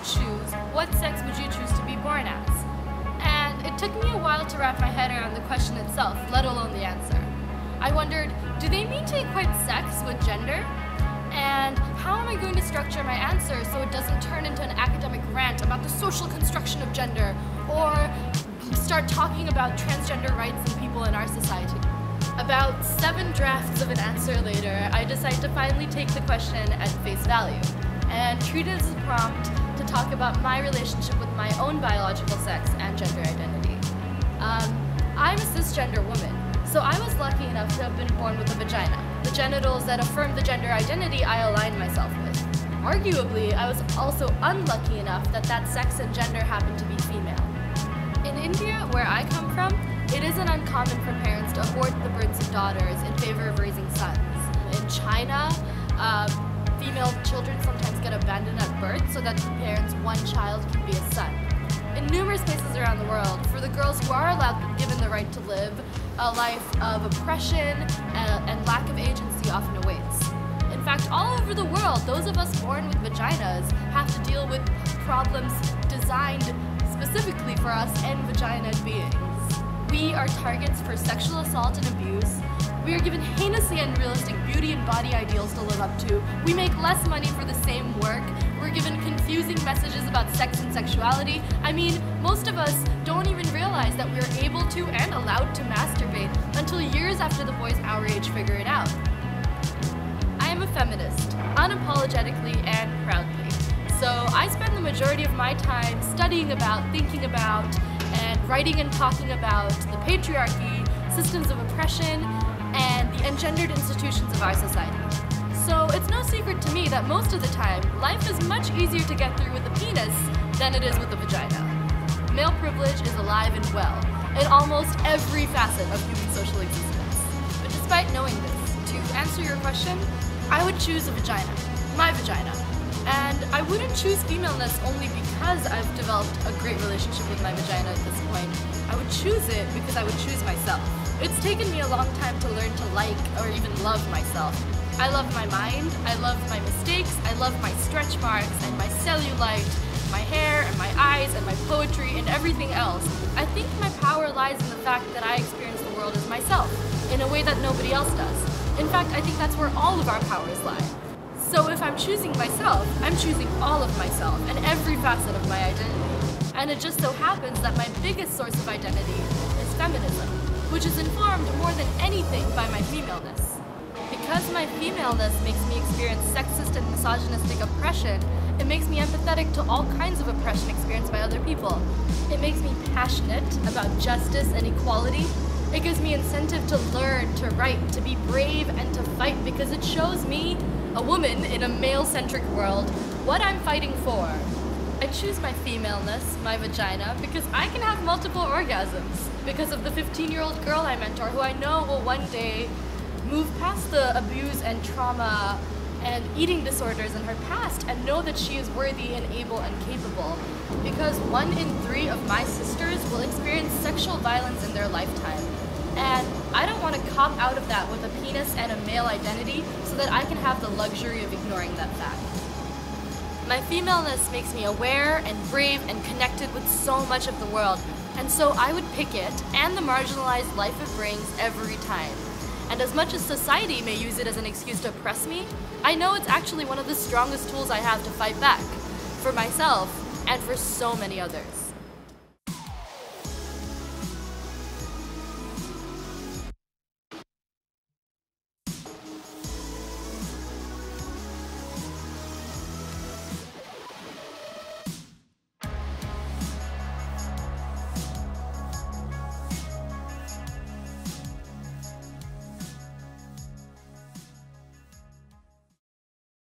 choose, what sex would you choose to be born as? And it took me a while to wrap my head around the question itself, let alone the answer. I wondered, do they mean to equate sex with gender? And how am I going to structure my answer so it doesn't turn into an academic rant about the social construction of gender, or start talking about transgender rights and people in our society? About 7 drafts of an answer later, I decided to finally take the question at face value and treat it as a prompt to talk about my relationship with my own biological sex and gender identity. I'm a cisgender woman, so I was lucky enough to have been born with a vagina, the genitals that affirm the gender identity I align myself with. Arguably, I was also unlucky enough that that sex and gender happened to be female. In India, where I come from, it isn't uncommon for parents to abort the births of daughters in favor of raising sons. In China, female children sometimes get abandoned at birth so that the parents' one child can be a son. In numerous places around the world, for the girls who are given the right to live, a life of oppression and lack of agency often awaits. In fact, all over the world, those of us born with vaginas have to deal with problems designed specifically for us and vagina beings. We are targets for sexual assault and abuse. We are given heinously unrealistic beauty and body ideals to live up to. We make less money for the same work. We're given confusing messages about sex and sexuality. I mean, most of us don't even realize that we're able to and allowed to masturbate until years after the boys our age figure it out. I am a feminist, unapologetically and proudly. So I spend the majority of my time studying about, thinking about, and writing and talking about the patriarchy, systems of oppression, and the engendered institutions of our society. So it's no secret to me that most of the time, life is much easier to get through with a penis than it is with a vagina. Male privilege is alive and well in almost every facet of human social existence. But despite knowing this, to answer your question, I would choose a vagina, my vagina. And I wouldn't choose femaleness only because I've developed a great relationship with my vagina at this point. I would choose it because I would choose myself. It's taken me a long time to learn to like or even love myself. I love my mind, I love my mistakes, I love my stretch marks and my cellulite, my hair and my eyes and my poetry and everything else. I think my power lies in the fact that I experience the world as myself, in a way that nobody else does. In fact, I think that's where all of our powers lie. So if I'm choosing myself, I'm choosing all of myself and every facet of my identity. And it just so happens that my biggest source of identity is feminism, which is informed more than anything by my femaleness. Because my femaleness makes me experience sexist and misogynistic oppression, it makes me empathetic to all kinds of oppression experienced by other people. It makes me passionate about justice and equality. It gives me incentive to learn, to write, to be brave, and to fight because it shows me, a woman in a male-centric world, what I'm fighting for. I choose my femaleness, my vagina, because I can have multiple orgasms. Because of the 15-year-old girl I mentor who I know will one day move past the abuse and trauma and eating disorders in her past and know that she is worthy and able and capable. Because 1 in 3 of my sisters will experience sexual violence in their lifetime. And I don't want to cop out of that with a penis and a male identity so that I can have the luxury of ignoring that fact. My femaleness makes me aware and brave and connected with so much of the world, and so I would pick it and the marginalized life it brings every time. And as much as society may use it as an excuse to oppress me, I know it's actually one of the strongest tools I have to fight back, for myself and for so many others.